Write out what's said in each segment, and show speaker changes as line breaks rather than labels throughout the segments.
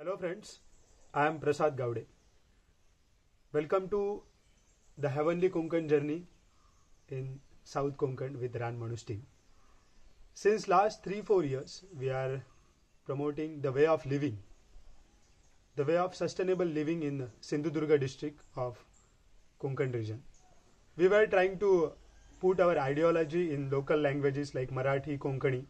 Hello friends, I am Prasad Gowde. Welcome to the Heavenly Konkan journey in South Konkan with Ranmanus team. Since last 3-4 years, we are promoting the way of living, the way of sustainable living in Sindhudurga district of Konkan region. We were trying to put our ideology in local languages like Marathi, Konkani.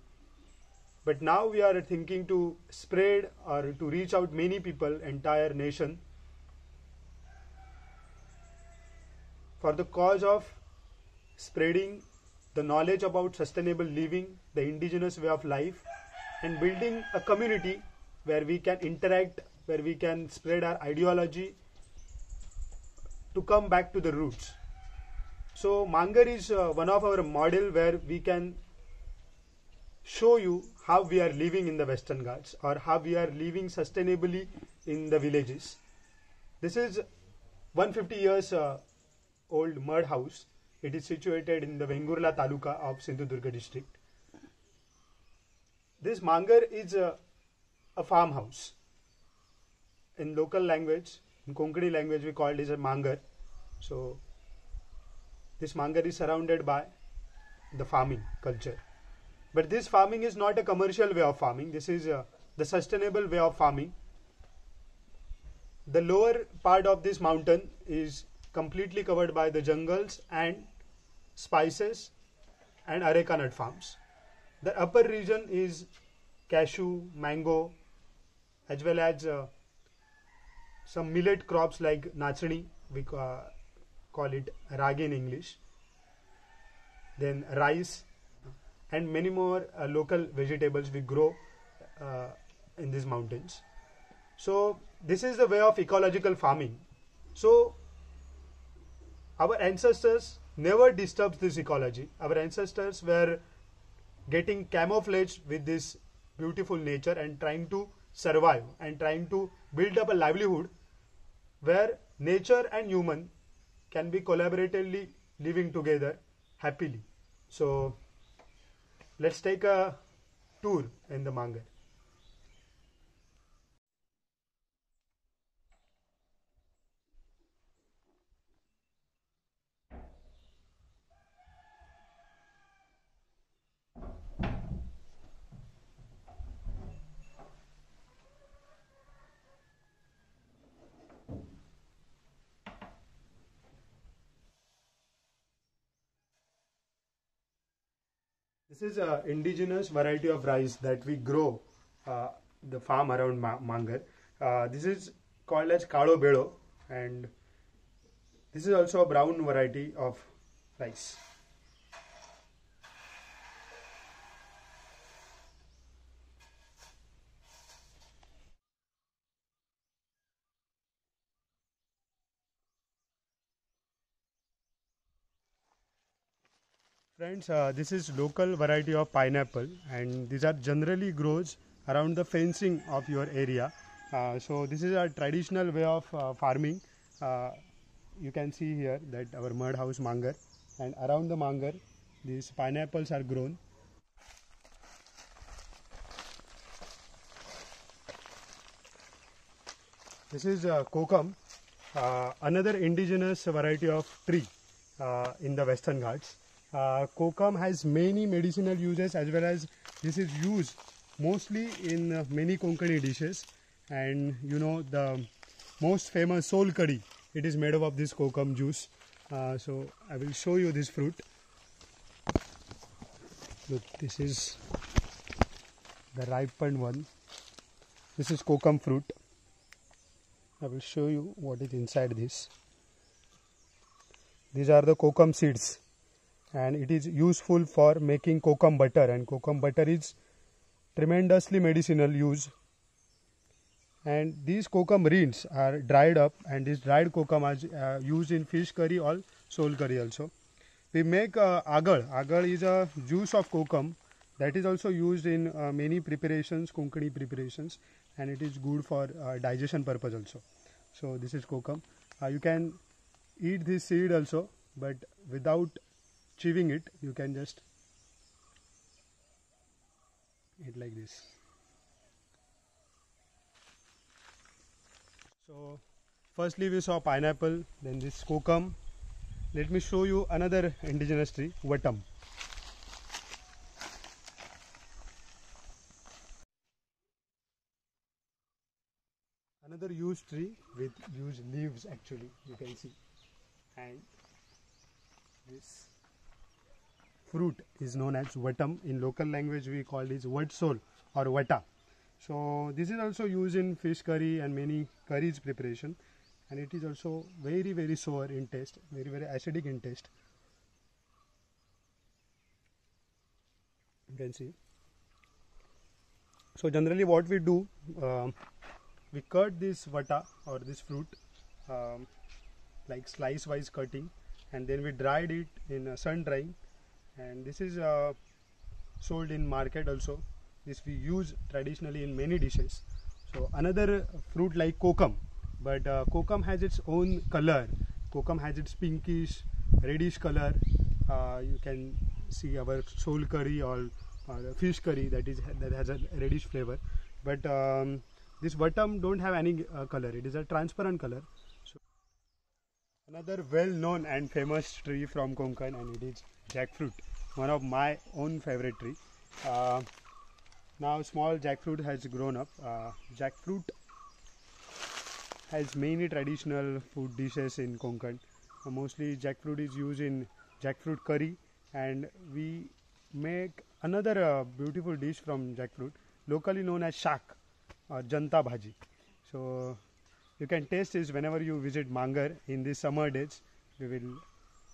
But now we are thinking to spread or to reach out many people, entire nation, for the cause of spreading the knowledge about sustainable living, the indigenous way of life, and building a community where we can interact, where we can spread our ideology to come back to the roots. So Mangar is one of our model where we can show you how we are living in the Western Ghats or how we are living sustainably in the villages. This is 150 years old mud house. It is situated in the Vengurla Taluka of Sindhudurga district. This Mangar is a farmhouse. In local language, in Konkani language, we call it as a Mangar. So this Mangar is surrounded by the farming culture. But this farming is not a commercial way of farming. This is the sustainable way of farming. The lower part of this mountain is completely covered by the jungles and spices and areca nut farms. The upper region is cashew, mango, as well as some millet crops like nachni, we call it ragi in English. Then rice, and many more local vegetables we grow in these mountains. So this is the way of ecological farming. So our ancestors never disturbed this ecology. Our ancestors were getting camouflaged with this beautiful nature and trying to survive and trying to build up a livelihood where nature and human can be collaboratively living together happily. So let's take a tour in the Mangar. This is an indigenous variety of rice that we grow the farm around Mangar. This is called as Kalo Belo, and this is also a brown variety of rice. Friends, this is local variety of pineapple, and these are generally grows around the fencing of your area. So this is a traditional way of farming. You can see here that our mud house Mangar, and around the Mangar these pineapples are grown. This is kokum, another indigenous variety of tree in the Western Ghats. Kokum has many medicinal uses, as well as this is used mostly in many Konkani dishes. And you know the most famous soul curry, it is made up of this kokum juice. So I will show you this fruit. Look, this is the ripened one. This is kokum fruit. I will show you what is inside this. These are the kokum seeds, and it is useful for making kokum butter, and kokum butter is tremendously medicinal use. And these kokum rinds are dried up, and this dried kokum is used in fish curry or soul curry also. We make agar. Agar is a juice of kokum that is also used in many preparations, Konkani preparations, and it is good for digestion purpose also. So this is kokum. You can eat this seed also, but without chewing it, you can just eat like this. So firstly we saw pineapple, then this kokum. Let me show you another indigenous tree, vatam. Another huge tree with huge leaves, actually, you can see. And this fruit is known as vatam. In local language we call this vatsol or vata. So this is also used in fish curry and many curries preparation, and it is also very sour in taste, very acidic in taste. You can see. So generally what we do, we cut this vata or this fruit like slice wise cutting, and then we dried it in sun drying, and this is sold in market also. This we use traditionally in many dishes. So another fruit like kokum, but kokum has its own color. Kokum has its pinkish reddish color. You can see our soul curry or fish curry that has a reddish flavor, but this vatam don't have any color. It is a transparent color. So another well-known and famous tree from Konkan, and it is jackfruit, one of my own favorite tree. Now small jackfruit has grown up. Jackfruit has many traditional food dishes in Konkan. Mostly jackfruit is used in jackfruit curry, and we make another beautiful dish from jackfruit, locally known as shak or janta bhaji. So you can taste this whenever you visit Mangar in these summer days. We will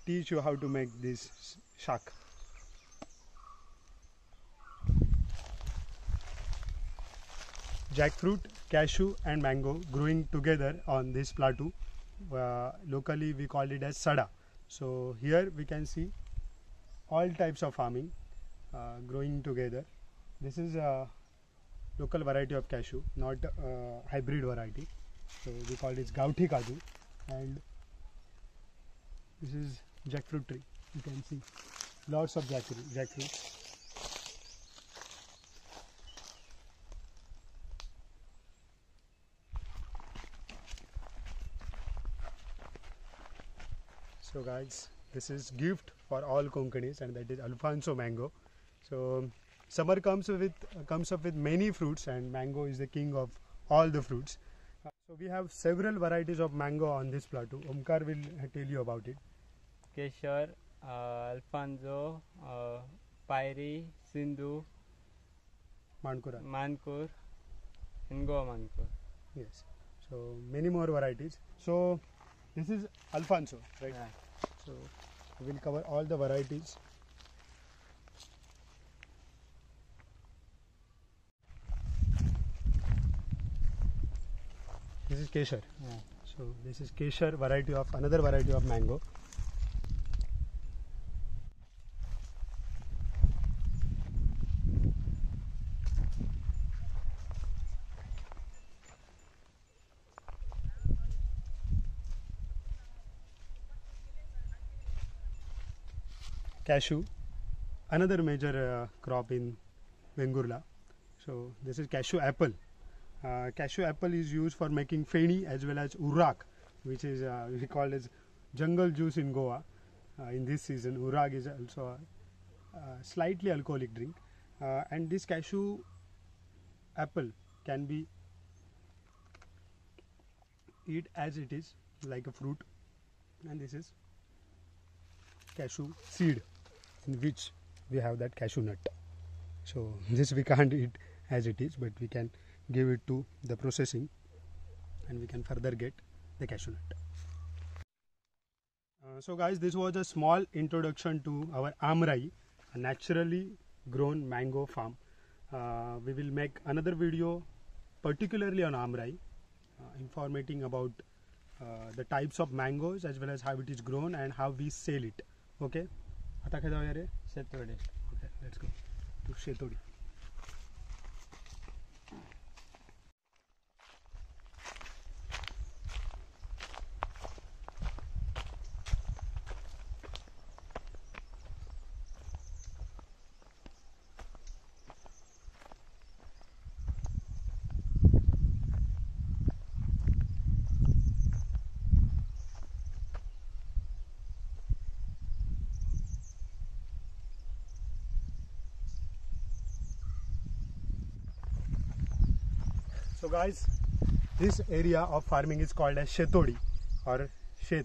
teach you how to make this shak. Jackfruit, cashew and mango growing together on this plateau. Locally we call it as sada. So here we can see all types of farming growing together. This is a local variety of cashew, not hybrid variety. So we call it gauthi kaju, and this is jackfruit tree. You can see lots of jackfruit. So guys, this is gift for all Konkanis, and that is Alfonso mango. So summer comes up with many fruits, and mango is the king of all the fruits. So we have several varieties of mango on this plateau. Omkar will tell you about it.
Kesher, Alfonso, Pairi, Sindhu, Mankur, and Goa Mankur.
Yes. So many more varieties. So this is Alfonso, right?
Yeah.
So we will cover all the varieties. This is Kesher.
Yeah.
So this is Kesher variety of another variety of mango. Cashew, another major crop in Vengurla. So this is cashew apple. Cashew apple is used for making feni as well as urak, which is we call as jungle juice in Goa. In this season, urak is also a slightly alcoholic drink, and this cashew apple can be eat as it is, like a fruit, and this is cashew seed, in which we have that cashew nut. So this we can't eat as it is, but we can give it to the processing, and we can further get the cashew nut. So guys, this was a small introduction to our Amrai, a naturally grown mango farm. We will make another video particularly on Amrai, informating about the types of mangoes as well as how it is grown and how we sell it. Okay? आता काय जाऊया रे?
Shetodi.
Okay, let's go to Shetodi. So guys, this area of farming is called as Shetodi or Shet.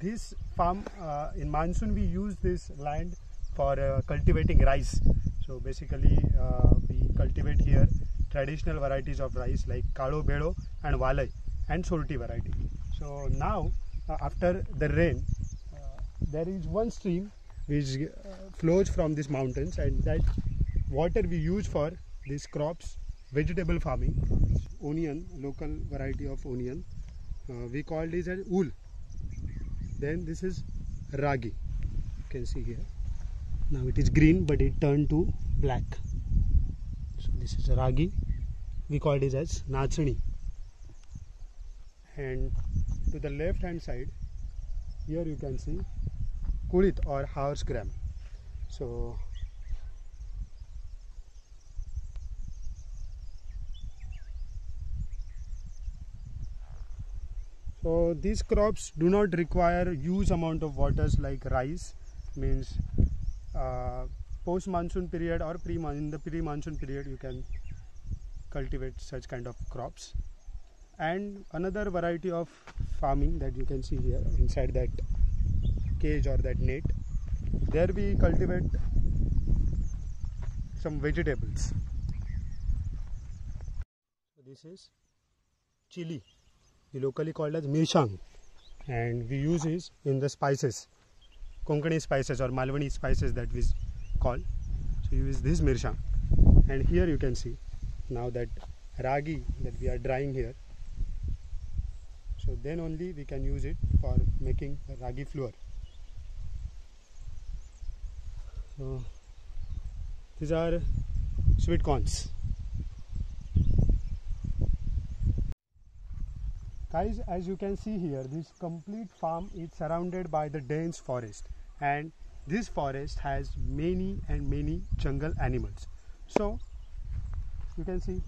This farm, in monsoon we use this land for cultivating rice. So basically we cultivate here traditional varieties of rice like Kalo Bedo and Walai and Sorti variety. So now after the rain, there is one stream which flows from these mountains, and that water we use for these crops, vegetable farming, onion, local variety of onion. We call this as wool. Then this is ragi. You can see here. Now it is green, but it turned to black. So this is ragi. We call this as nachani. And to the left hand side, here you can see kulit or horse gram. So these crops do not require huge amount of waters like rice, means post monsoon period or in the pre-monsoon period you can cultivate such kind of crops. And another variety of farming that you can see here inside that cage or that net, there we cultivate some vegetables. So this is chili, we locally called as mirshang, and we use it in the spices, Konkani spices or Malwani spices that we call. So we use this mirshang, and here you can see now that ragi that we are drying here. So then only we can use it for making the ragi flour. So these are sweet corns. Guys, as you can see here, this complete farm is surrounded by the dense forest, and this forest has many and many jungle animals. So you can see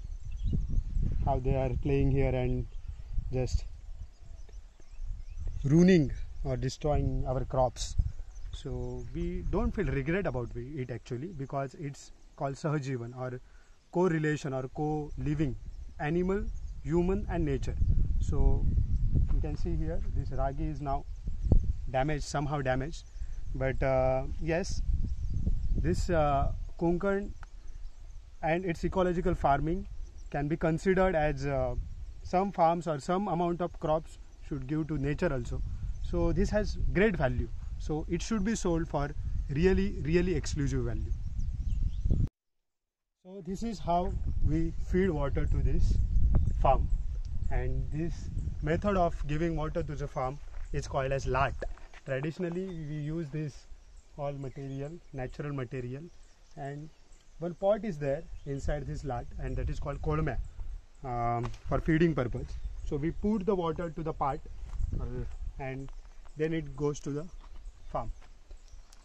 how they are playing here and just ruining or destroying our crops. So we don't feel regret about it actually, because it's called SUSHEGAAD Jivan, or co-relation or co-living, animal, human and nature. So you can see here this ragi is now damaged, somehow damaged, but yes, this Konkan and its ecological farming can be considered as some farms or some amount of crops should give to nature also. So this has great value, so it should be sold for really exclusive value. So this is how we feed water to this farm, and this method of giving water to the farm is called as lat. Traditionally we use this all material, natural material, and one pot is there inside this lat, and that is called kolme for feeding purpose. So we put the water to the pot and then it goes to the farm.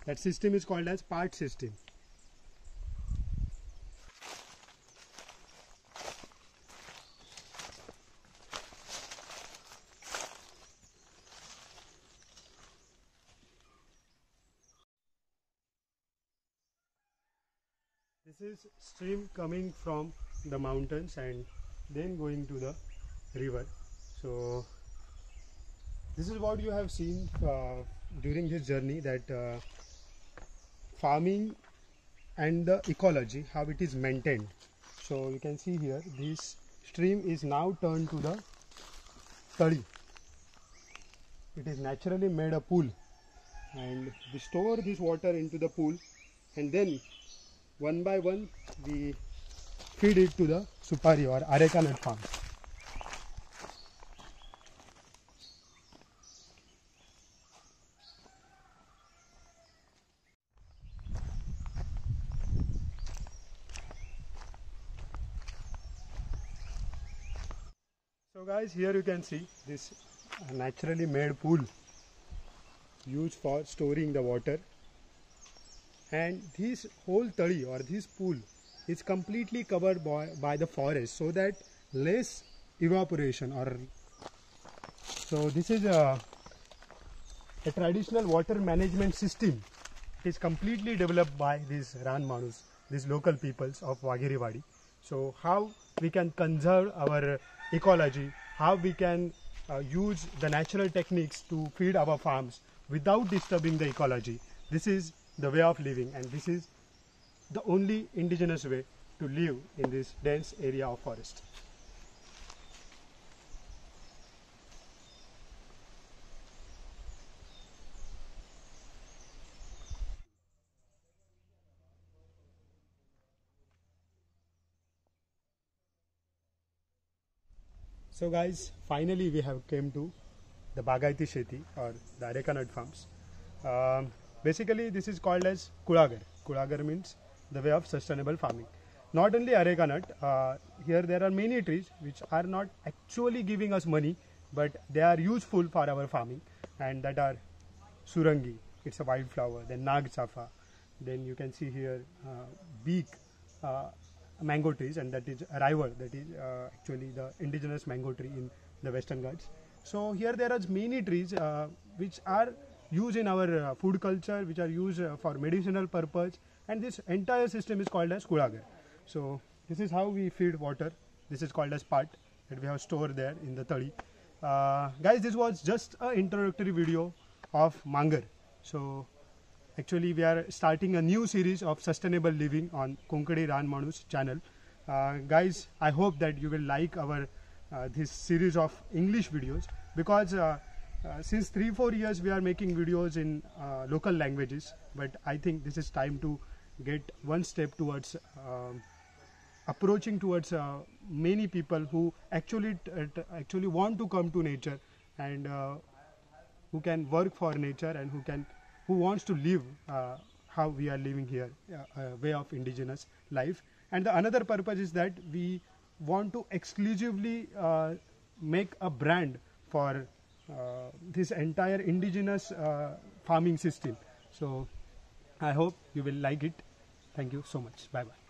That system is called as part system. This is stream coming from the mountains and then going to the river. So this is what you have seen during this journey, that farming and the ecology, how it is maintained. So you can see here this stream is now turned to the tadi. It is naturally made a pool, and we store this water into the pool, and then one by one we feed it to the supari or areca nut farm. So guys, here you can see this naturally made pool used for storing the water, and this whole tadi or this pool is completely covered by the forest, so that less evaporation or so this is a traditional water management system. It is completely developed by these Ranmanus, these local peoples of Wagirivadi. So how we can conserve our ecology, how we can use the natural techniques to feed our farms without disturbing the ecology. This is the way of living, and this is the only indigenous way to live in this dense area of forest. So guys, finally we have came to the Bagaiti Sheti, or the areca nut farms. Basically this is called as Kulagar. Kulagar means the way of sustainable farming. Not only areca nut, here there are many trees which are not actually giving us money, but they are useful for our farming, and that are Surangi, it's a wildflower, then Nag Chafa, then you can see here beak mango trees, and that is a rival, that is actually the indigenous mango tree in the Western Ghats. So here there are many trees which are used in our food culture, which are used for medicinal purpose, and this entire system is called as Kulagar. So this is how we feed water. This is called as part that we have stored there in the tadi. Guys, this was just an introductory video of Mangar. So actually we are starting a new series of sustainable living on Konkani Ranmanus channel. Guys, I hope that you will like our this series of English videos, because since 3-4 years we are making videos in local languages, but I think this is time to get one step towards approaching towards many people who actually want to come to nature, and who can work for nature, and who wants to live how we are living here, a way of indigenous life. And the another purpose is that we want to exclusively make a brand for this entire indigenous farming system. So I hope you will like it. Thank you so much. Bye bye.